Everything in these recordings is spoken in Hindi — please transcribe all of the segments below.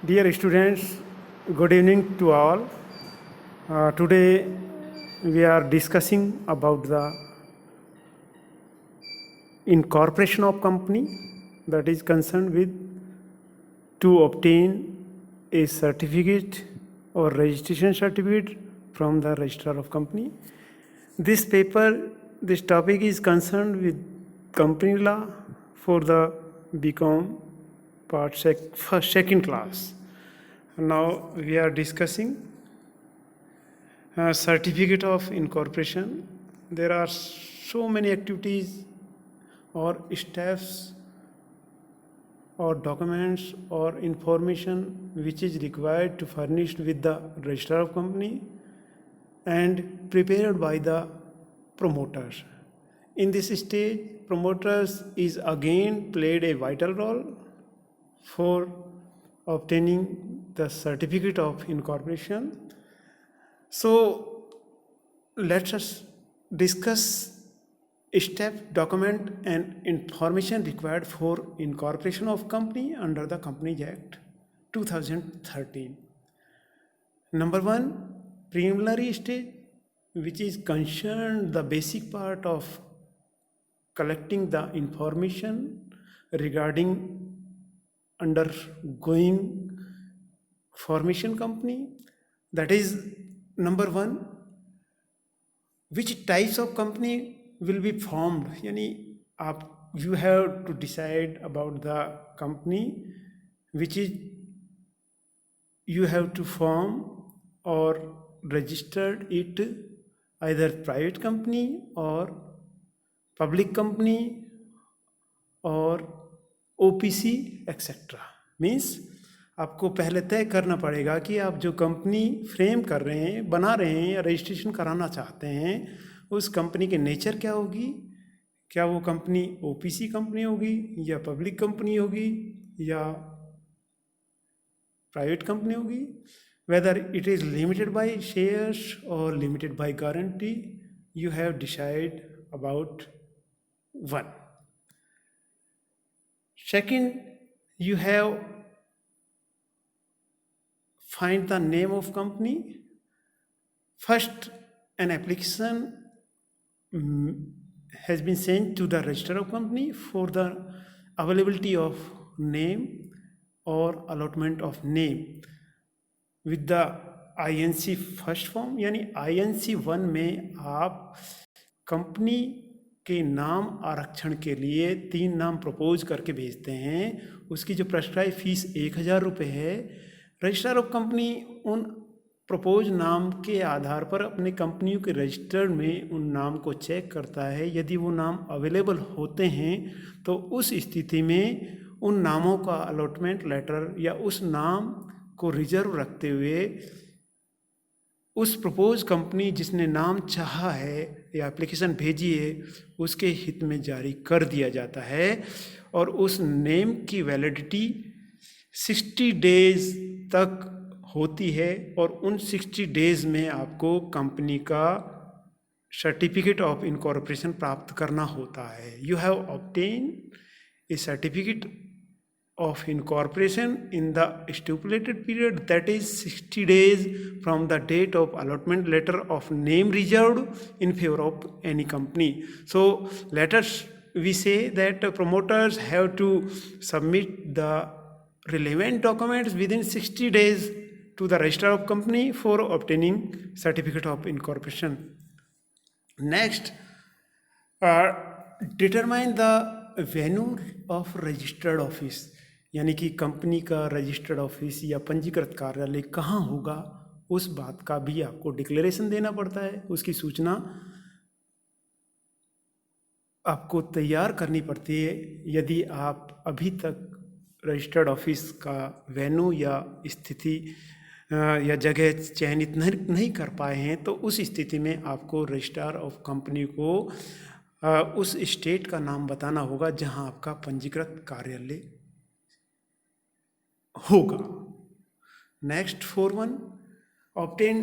Dear students, good evening to all. Today we are discussing about the incorporation of company, that is concerned with to obtain a certificate or registration certificate from the registrar of company. This topic is concerned with company law for the BCom first second class. Now we are discussing certificate of incorporation. There are so many activities or steps or documents or information which is required to furnished with the registrar of company and prepared by the promoters. In this stage, promoters is again played a vital role for obtaining the certificate of incorporation. So let us discuss step, document and information required for incorporation of company under the Companies Act 2013. Number one, preliminary stage, which is concerned the basic part of collecting the information regarding undergoing formation company. That is number one, which types of company will be formed. Yani you have to decide about the company which is you have to form or registered it, either private company or public company और OPC एक्सेट्रा. मीन्स आपको पहले तय करना पड़ेगा कि आप जो कंपनी फ्रेम कर रहे हैं, बना रहे हैं या रजिस्ट्रेशन कराना चाहते हैं, उस कंपनी के नेचर क्या होगी. क्या वो कंपनी OPC कंपनी होगी या पब्लिक कंपनी होगी या प्राइवेट कंपनी होगी. Whether it is limited by shares और limited by guarantee, you have decide about one. Second, you have find the name of company. First, an application has been sent to the registrar of company for the availability of name or allotment of name with the INC first form. यानी INC 1 में आप कंपनी के नाम आरक्षण के लिए 3 नाम प्रपोज करके भेजते हैं. उसकी जो प्रेस्क्राइब फीस 1000 रुपये है. रजिस्ट्रार ऑफ कंपनी उन प्रपोज नाम के आधार पर अपने कंपनियों के रजिस्टर में उन नाम को चेक करता है. यदि वो नाम अवेलेबल होते हैं तो उस स्थिति में उन नामों का अलॉटमेंट लेटर या उस नाम को रिजर्व रखते हुए उस प्रपोज कंपनी जिसने नाम चाहा है या एप्लीकेशन भेजी है उसके हित में जारी कर दिया जाता है. और उस नेम की वैलिडिटी 60 डेज तक होती है और उन 60 डेज में आपको कंपनी का सर्टिफिकेट ऑफ इनकॉर्पोरेशन प्राप्त करना होता है. You have obtain A certificate of incorporation in the stipulated period, that is 60 days from the date of allotment letter of name reserved in favor of any company. So let us we say that promoters have to submit the relevant documents within 60 days to the registrar of company for obtaining certificate of incorporation. Next, determine the venue of registered office. यानी कि कंपनी का रजिस्टर्ड ऑफिस या पंजीकृत कार्यालय कहाँ होगा, उस बात का भी आपको डिक्लेरेशन देना पड़ता है. उसकी सूचना आपको तैयार करनी पड़ती है. यदि आप अभी तक रजिस्टर्ड ऑफिस का वेन्यू या स्थिति या जगह चयनित नहीं कर पाए हैं तो उस स्थिति में आपको रजिस्ट्रार ऑफ कंपनी को उस स्टेट का नाम बताना होगा जहां आपका पंजीकृत कार्यालय होगा. Next 4.1, obtain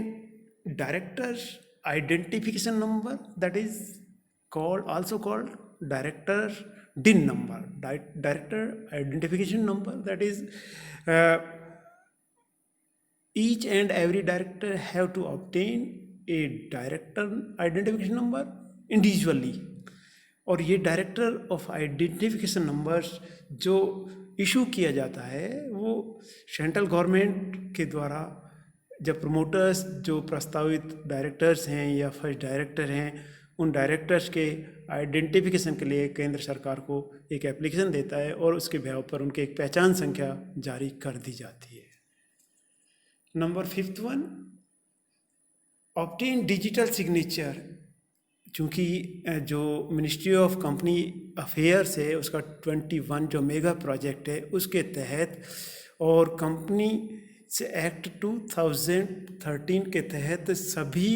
directors identification number, that is also called director DIN number, director identification number, that is each and every director have to obtain a director identification number individually, और ये डायरेक्टर ऑफ आइडेंटिफिकेशन नंबर्स जो इशू किया जाता है वो सेंट्रल गवर्नमेंट के द्वारा, जब प्रमोटर्स जो प्रस्तावित डायरेक्टर्स हैं या फर्स्ट डायरेक्टर हैं उन डायरेक्टर्स के आइडेंटिफिकेशन के लिए केंद्र सरकार को एक एप्लीकेशन देता है और उसके बिहाव पर उनके एक पहचान संख्या जारी कर दी जाती है। Number 5th one, obtain digital signature. चूँकि जो मिनिस्ट्री ऑफ कंपनी अफेयर्स है उसका 21 जो मेगा प्रोजेक्ट है उसके तहत और कंपनी से एक्ट 2013 के तहत सभी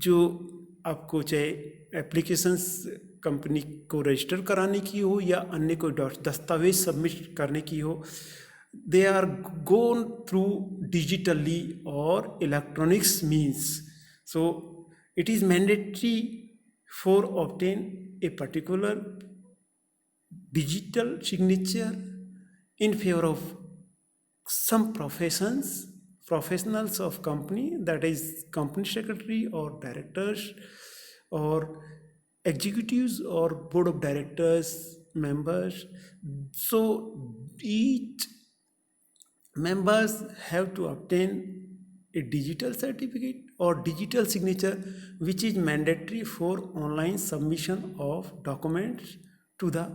जो आपको चाहे एप्लीकेशंस कंपनी को रजिस्टर कराने की हो या अन्य कोई दस्तावेज सबमिट करने की हो, they are gone through digitally और electronics means. So it is mandatory for obtain a particular digital signature in favor of some professionals of company, that is company secretary or directors or executives or board of directors members. So each members have to obtain a digital certificate or digital signature which is mandatory for online submission of documents to the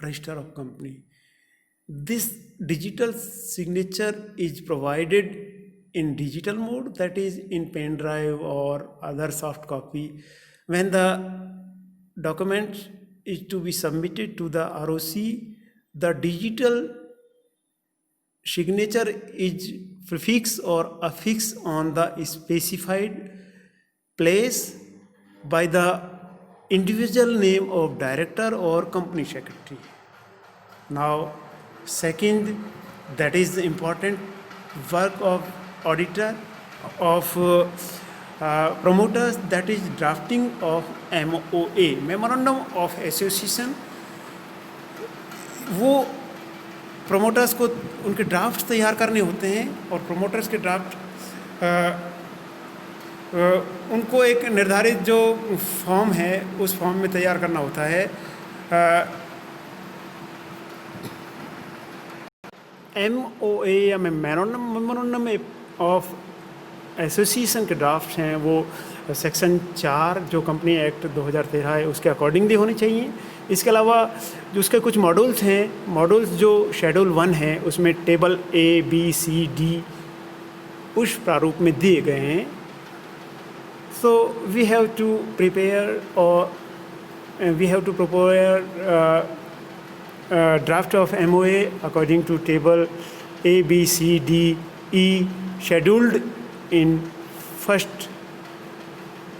register of company. This digital signature is provided in digital mode, that is in pen drive or other soft copy. When the document is to be submitted to the ROC, the digital signature is prefix or affix on the specified place by the individual name of director or company secretary. Now second, that is the important work of auditor of promoters, that is drafting of MOA, Memorandum of Association। वो प्रोमोटर्स को उनके ड्राफ्ट तैयार करने होते हैं और प्रोमोटर्स के ड्राफ्ट उनको एक निर्धारित जो फॉर्म है उस फॉर्म में तैयार करना होता है। MOA या मेमोरेंडम ऑफ एसोसिएशन के ड्राफ्ट हैं वो सेक्शन 4 जो कंपनी एक्ट 2013 है उसके अकॉर्डिंगली होने चाहिए। इसके अलावा जो उसके कुछ मॉड्यूल्स हैं, मॉड्यूल्स जो शेड्यूल 1 है उसमें टेबल ABCD उस प्रारूप में दिए गए हैं। So we have to prepare और we have to prepare draft of MOA according to table ABCDE scheduled in first,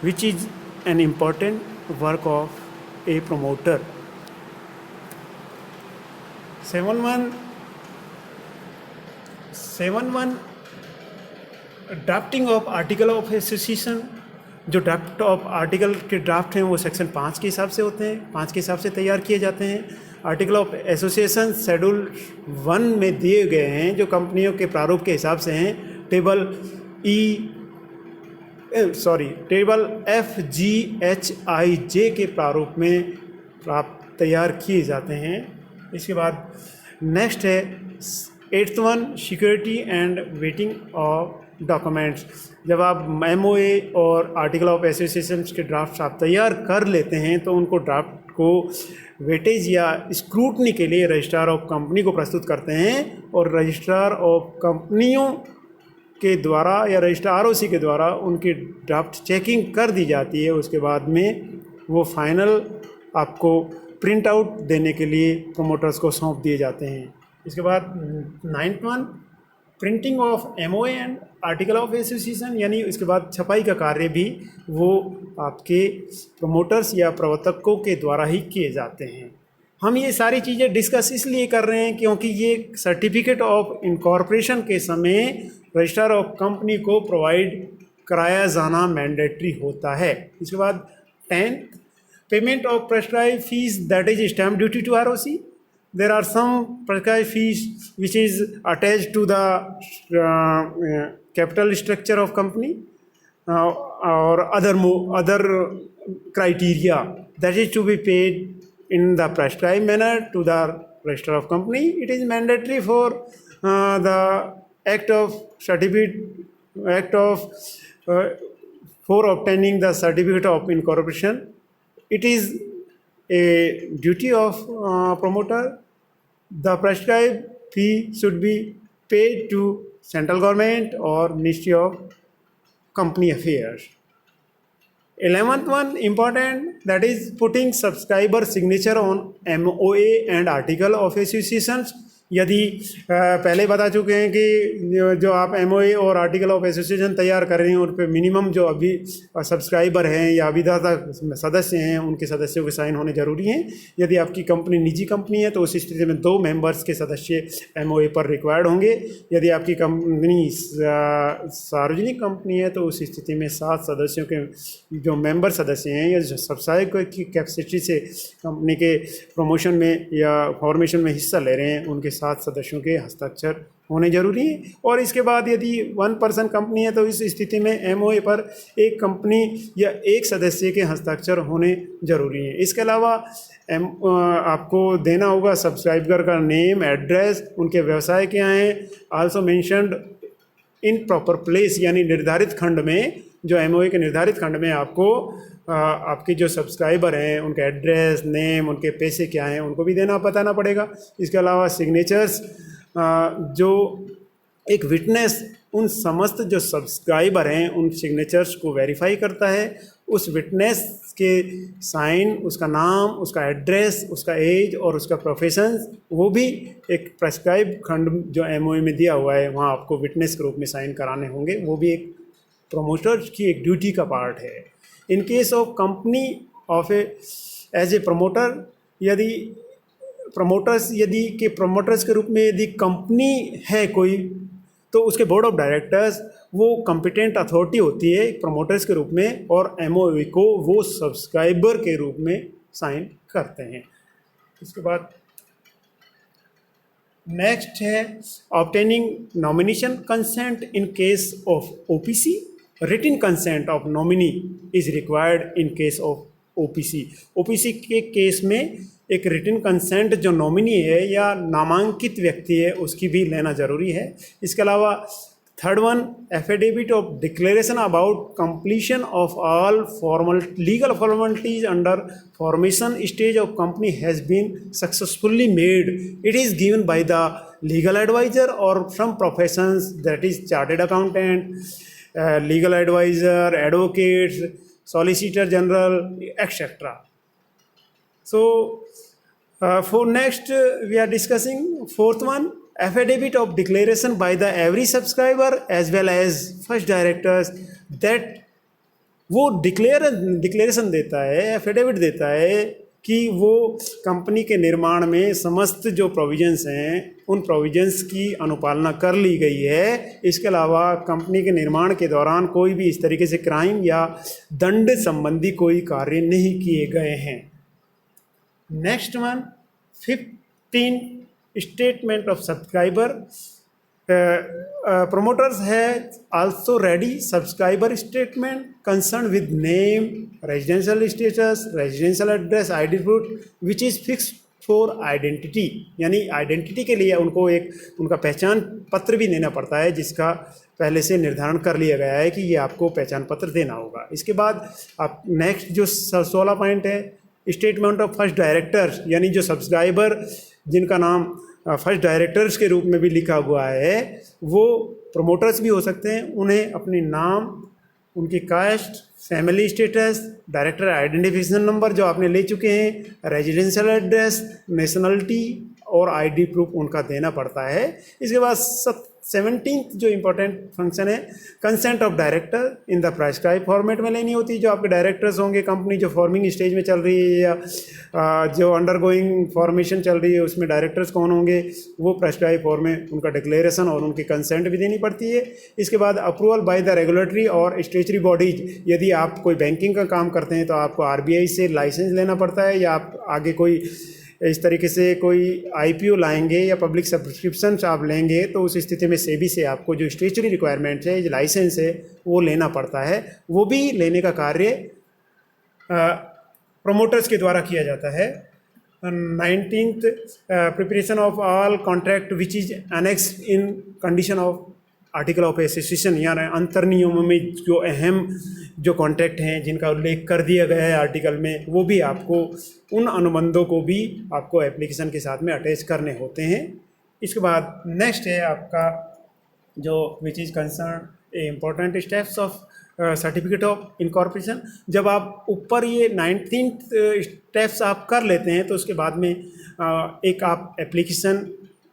which is an important work of a promoter। 7.1 drafting of article of association. जो ड्राफ्ट ऑफ आर्टिकल के ड्राफ्ट हैं वो सेक्शन 5 के हिसाब से होते हैं, 5 के हिसाब से तैयार किए जाते हैं। आर्टिकल ऑफ एसोसिएशन शेड्यूल 1 में दिए गए हैं जो कंपनियों के प्रारूप के हिसाब से हैं। टेबल FGHIJ के प्रारूप में तैयार किए जाते हैं। इसके बाद नेक्स्ट है 8th one, security and waiting of documents. जब आप MOA और आर्टिकल ऑफ एसोसिएशन के ड्राफ्ट आप तैयार कर लेते हैं तो उनको ड्राफ्ट को वेटेज या स्क्रूटनी के लिए रजिस्ट्रार ऑफ कंपनी को प्रस्तुत करते हैं और रजिस्ट्रार ऑफ कंपनियों के द्वारा या रजिस्ट्रार ROC के द्वारा उनकी ड्राफ्ट चेकिंग कर दी जाती है। उसके बाद में वो फाइनल आपको प्रिंट आउट देने के लिए प्रमोटर्स को सौंप दिए जाते हैं। इसके बाद 9th one, printing of MOA and article of association, यानी इसके बाद छपाई का कार्य भी वो आपके प्रमोटर्स या प्रवर्तकों के द्वारा ही किए जाते हैं। हम ये सारी चीज़ें डिस्कस इसलिए कर रहे हैं क्योंकि ये सर्टिफिकेट ऑफ इनकॉर्पोरेशन के समय रजिस्ट्रार ऑफ कंपनी को प्रोवाइड कराया जाना मैंडेटरी होता है। इसके बाद 10th, payment of prescribe fees that is stamp duty to ROC। there are some prescribed fees which is attached to the capital structure of company or other criteria that is to be paid in the prescribed manner to the register of company. It is mandatory for the act of for obtaining the certificate of incorporation. It is a duty of promoter. The prescribed fee should be paid to central government or Ministry of Company Affairs. 11th one important, that is putting subscriber signature on MOA and article of associations. यदि पहले बता चुके हैं कि जो आप MOA और आर्टिकल ऑफ एसोसिएशन तैयार कर रहे हैं उन पे मिनिमम जो अभी सब्सक्राइबर हैं या अभिदाता सदस्य हैं उनके सदस्यों के साइन होने ज़रूरी हैं। यदि आपकी कंपनी निजी कंपनी है तो उस स्थिति में 2 मेंबर्स के सदस्य MOA पर रिक्वायर्ड होंगे। यदि आपकी कंपनी सार्वजनिक कंपनी है तो उस स्थिति में 7 सदस्यों के जो मेंबर सदस्य हैं या सब्सक्राइबर की कैपेसिटी से कंपनी के प्रमोशन में या फॉर्मेशन में हिस्सा ले रहे हैं उनके 7 सदस्यों के हस्ताक्षर होने जरूरी है। और इसके बाद यदि 1 पर्सन कंपनी है तो इस स्थिति में MOA पर एक कंपनी या एक सदस्य के हस्ताक्षर होने जरूरी है। इसके अलावा आपको देना होगा सब्सक्राइबर का नेम, एड्रेस, उनके व्यवसाय क्या हैं, also mentioned in proper place, यानी निर्धारित खंड में, जो MOA के निर्धारित खंड में आपको आपके जो सब्सक्राइबर हैं उनके एड्रेस, नेम, उनके पैसे क्या हैं उनको भी बताना पड़ेगा। इसके अलावा सिग्नेचर्स, जो एक विटनेस उन समस्त जो सब्सक्राइबर हैं उन सिग्नेचर्स को वेरीफाई करता है, उस विटनेस के साइन, उसका नाम, उसका एड्रेस, उसका एज और उसका प्रोफेशन, वो भी एक प्रेस्क्राइब खंड जो MOA में दिया हुआ है वहाँ आपको विटनेस के रूप में साइन कराने होंगे। वो भी एक प्रोमोटर की एक ड्यूटी का पार्ट है। In case of company of as a promoter, यदि प्रमोटर्स के रूप में यदि कंपनी है कोई तो उसके बोर्ड ऑफ डायरेक्टर्स वो कॉम्पिटेंट अथॉरिटी होती है प्रमोटर्स के रूप में और MOA को वो सब्सक्राइबर के रूप में साइन करते हैं। इसके बाद नेक्स्ट है obtaining nomination consent in case of OPC। Written consent of nominee is required in case of OPC। OPC के केस में एक रिटन कंसेंट जो नॉमिनी है या नामांकित व्यक्ति है उसकी भी लेना ज़रूरी है। इसके अलावा third one, affidavit of declaration about completion of all legal formalities under formation stage of company has been successfully made. It is given by the legal advisor और from professions, that is chartered accountant, legal advisor, advocates, solicitor general, etc. So for next we are discussing fourth one, affidavit of declaration by the every subscriber as well as first directors, that वो डिक्लेरेशन देता है, एफिडेविट देता है कि वो कंपनी के निर्माण में समस्त जो प्रोविजंस हैं उन प्रोविजंस की अनुपालना कर ली गई है। इसके अलावा कंपनी के निर्माण के दौरान कोई भी इस तरीके से क्राइम या दंड संबंधी कोई कार्य नहीं किए गए हैं। Next one, 15 statement of subscriber. Promoters have also ready subscriber statement concerned with name, residential status, residential address, ID proof which is fixed for identity, यानी आइडेंटिटी के लिए उनको एक उनका पहचान पत्र भी देना पड़ता है जिसका पहले से निर्धारण कर लिया गया है कि ये आपको पहचान पत्र देना होगा। इसके बाद आप नेक्स्ट जो 16 पॉइंट है, स्टेटमेंट ऑफ फर्स्ट डायरेक्टर्स, यानी जो सब्सक्राइबर जिनका नाम फर्स्ट डायरेक्टर्स के रूप में भी लिखा हुआ है वो प्रमोटर्स भी हो सकते हैं। उन्हें अपने नाम, उनकी caste, family status, director identification number जो आपने ले चुके हैं, रेजिडेंशियल एड्रेस, नेशनलिटी और ID प्रूफ उनका देना पड़ता है। इसके बाद 17th जो इम्पोर्टेंट फंक्शन है, consent of director in the prescribe format में लेनी होती है। जो आपके डायरेक्टर्स होंगे, कंपनी जो फॉर्मिंग स्टेज में चल रही है या जो अंडरगोइंग फॉर्मेशन चल रही है उसमें डायरेक्टर्स कौन होंगे वो प्रेस्क्राइब फॉर्म में उनका डिक्लेरेशन और उनकी कंसेंट भी देनी पड़ती है। इसके बाद अप्रूवल बाय द रेगुलेटरी और स्टेचुटरी बॉडीज, यदि आप कोई बैंकिंग का काम करते हैं तो आपको RBI से लाइसेंस लेना पड़ता है या आप आगे कोई इस तरीके से कोई आईपीओ लाएंगे या पब्लिक सब्सक्रिप्शन आप लेंगे तो उस स्थिति में सेबी से आपको जो स्टेचुरी रिक्वायरमेंट है, जो लाइसेंस है, वो लेना पड़ता है। वो भी लेने का कार्य प्रोमोटर्स के द्वारा किया जाता है। 19th preparation of all contract which is annexed in condition of article of association, यानी अंतर नियमों में जो अहम जो कॉन्ट्रैक्ट हैं जिनका उल्लेख कर दिया गया है आर्टिकल में, वो भी आपको उन अनुबंधों को भी आपको एप्लीकेशन के साथ में अटैच करने होते हैं। इसके बाद नेक्स्ट है आपका जो which is concern important steps of certificate of incorporation. जब आप ऊपर ये 19th स्टेप्स आप कर लेते हैं तो उसके बाद में एक आप application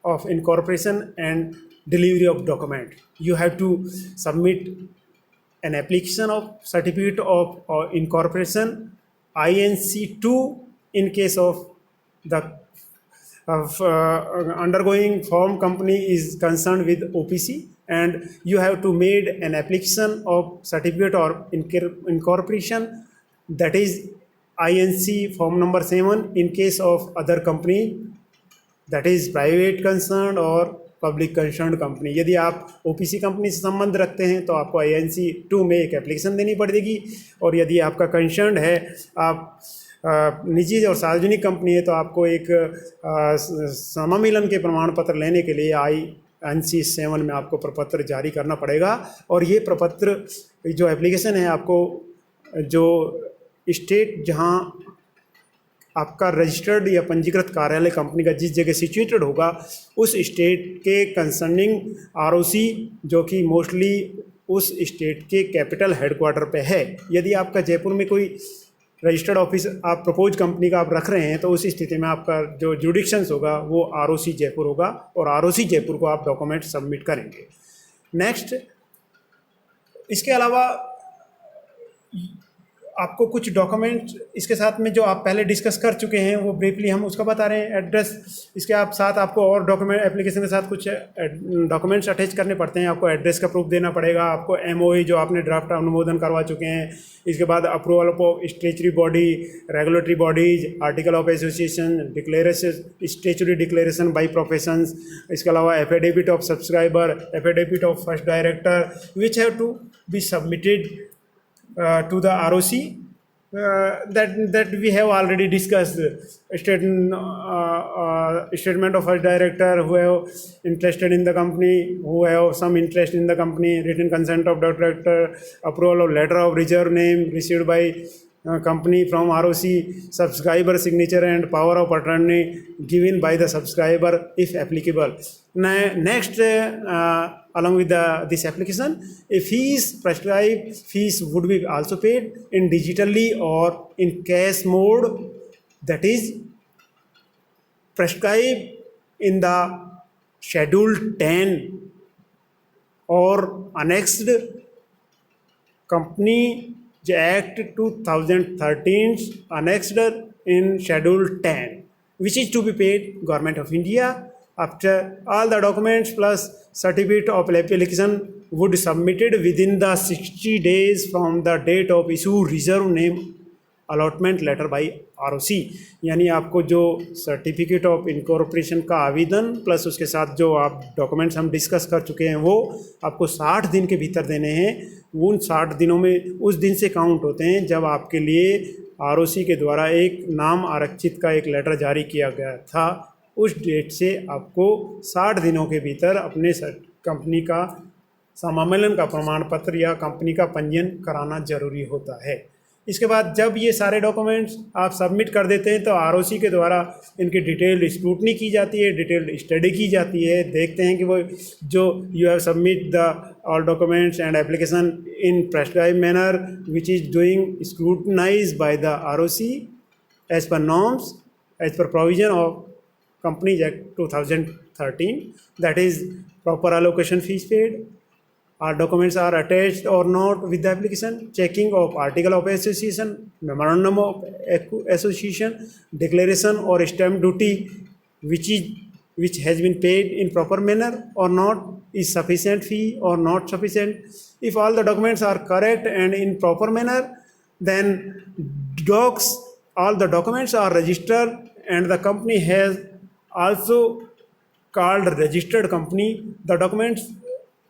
of incorporation and delivery of document, you have to submit an application of certificate of incorporation INC2 in case of the undergoing form company is concerned with OPC, and you have to made an application of certificate or incorporation, that is INC form number 7 in case of other company, that is private concerned or public concerned company. यदि आप ओपीसी कंपनी से संबंध रखते हैं तो आपको INC 2 में एक एप्लीकेशन देनी पड़ेगी, और यदि आपका कंसर्न्ड है, आप निजी और सार्वजनिक कंपनी है, तो आपको एक समामिलन के प्रमाण पत्र लेने के लिए INC 7 में आपको प्रपत्र जारी करना पड़ेगा। और ये प्रपत्र जो एप्लीकेशन है आपको जो स्टेट जहाँ आपका रजिस्टर्ड या पंजीकृत कार्यालय कंपनी का जिस जगह सिचुएटेड होगा उस स्टेट के कंसर्निंग ROC, जो कि मोस्टली उस स्टेट के कैपिटल हेडक्वार्टर पे है। यदि आपका जयपुर में कोई रजिस्टर्ड ऑफिस आप प्रपोज कंपनी का आप रख रहे हैं तो उस स्थिति में आपका जो जुडिक्शंस होगा वो ROC जयपुर होगा, और ROC जयपुर को आप डॉक्यूमेंट सबमिट करेंगे। नेक्स्ट, इसके अलावा आपको कुछ डॉक्यूमेंट इसके साथ में जो आप पहले डिस्कस कर चुके हैं वो ब्रीफली हम उसका बता रहे हैं। एड्रेस, इसके आप साथ आपको और डॉक्यूमेंट एप्लीकेशन के साथ कुछ डॉक्यूमेंट्स अटैच करने पड़ते हैं। आपको एड्रेस का प्रूफ देना पड़ेगा, आपको MOE जो आपने ड्राफ्ट अनुमोदन करवा चुके हैं, इसके बाद approval of statutory body, regulatory bodies, article of association, declaration, statutory declaration by professions, इसके अलावा affidavit of subscriber, affidavit of first director, which have to be submitted to the ROC, that we have already discussed. Statement of first director who have interested in the company, who have some interest in the company, written consent of director, approval of letter of reserve name received by company from ROC, subscriber signature and power of attorney given by the subscriber if applicable. Next, along with this application, a fees, prescribed fees would be also paid in digitally or in cash mode, that is prescribed in the Schedule 10 or annexed Company Act 2013 annexed in Schedule 10, which is to be paid Government of India. After all the documents plus certificate of application would be submitted within the 60 days from the date of issue reserve name allotment letter by ROC। यानी आपको जो सर्टिफिकेट ऑफ इनकॉर्पोरेशन का आवेदन प्लस उसके साथ जो आप डॉक्यूमेंट्स हम डिस्कस कर चुके हैं वो आपको 60 दिन के भीतर देने हैं। उन 60 दिनों में उस दिन से काउंट होते हैं जब आपके लिए ROC के द्वारा एक नाम आरक्षित का एक लेटर जारी किया गया था। उस डेट से आपको 60 दिनों के भीतर अपने कंपनी का समामेलन का प्रमाण पत्र या कंपनी का पंजीयन कराना जरूरी होता है। इसके बाद जब ये सारे डॉक्यूमेंट्स आप सबमिट कर देते हैं तो ROC के द्वारा इनकी डिटेल स्क्रूटनी की जाती है, डिटेल स्टडी की जाती है। देखते हैं कि वो जो you have submit the all documents and application in prescribe manner which is doing scrutinize by the ROC as per norms as per provision of Companies Act 2013, that is proper allocation fees paid, our documents are attached or not with the application, checking of article of association, memorandum of association, declaration or stamp duty which has been paid in proper manner or not, is sufficient fee or not sufficient. If all the documents are correct and in proper manner, then all the documents are registered and the company has also called registered company. The documents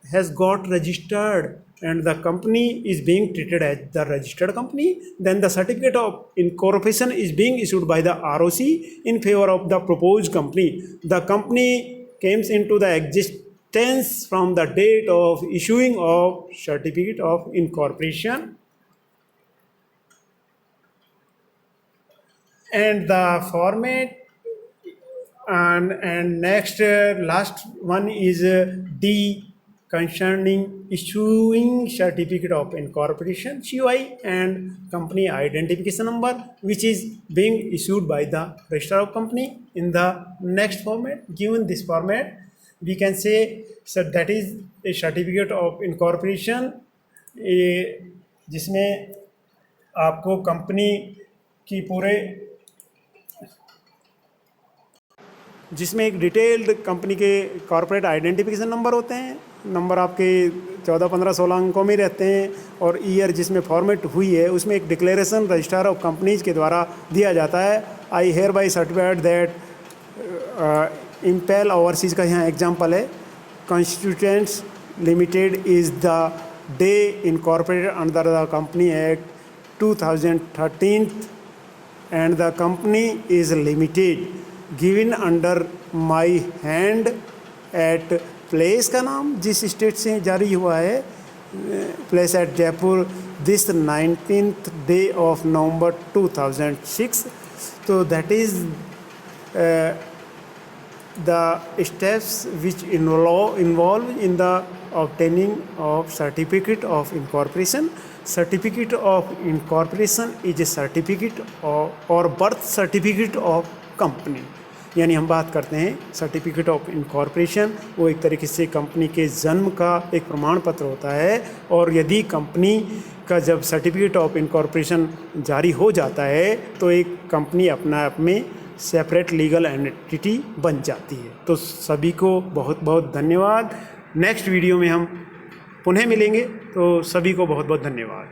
has got registered and the company is being treated as the registered company, then the certificate of incorporation is being issued by the ROC in favor of the proposed company. The company comes into the existence from the date of issuing of certificate of incorporation. And the format and next last one is D, concerning issuing certificate of incorporation COI and company identification number, which is being issued by the registrar of company in the next format. Given this format, we can say so that is a certificate of incorporation जिसमें आपको कंपनी की पूरे जिसमें एक डिटेल्ड कंपनी के कॉर्पोरेट आइडेंटिफिकेशन नंबर होते हैं, नंबर आपके 14, 15, 16 अंकों में रहते हैं और ईयर जिसमें फॉर्मेट हुई है उसमें एक डिक्लेरेशन रजिस्ट्रार ऑफ कंपनीज के द्वारा दिया जाता है। I hereby certified that Impel Overseas का यहाँ एग्जाम्पल है, constituents limited is the day incorporated under the company act 2013 and the company is limited given under my hand at place का नाम जिस स्टेट से जारी हुआ है, place at Jaipur this 19th day of November 2006. तो that is the steps which involve in the obtaining of certificate of incorporation. Certificate of incorporation is a certificate or birth certificate of company. यानी हम बात करते हैं सर्टिफिकेट ऑफ इनकॉर्पोरेशन, वो एक तरीके से कंपनी के जन्म का एक प्रमाण पत्र होता है। और यदि कंपनी का जब सर्टिफिकेट ऑफ इनकॉर्पोरेशन जारी हो जाता है तो एक कंपनी अपना आप में सेपरेट लीगल एंटिटी बन जाती है। तो सभी को बहुत बहुत धन्यवाद। नेक्स्ट वीडियो में हम पुनः मिलेंगे, तो सभी को बहुत बहुत धन्यवाद।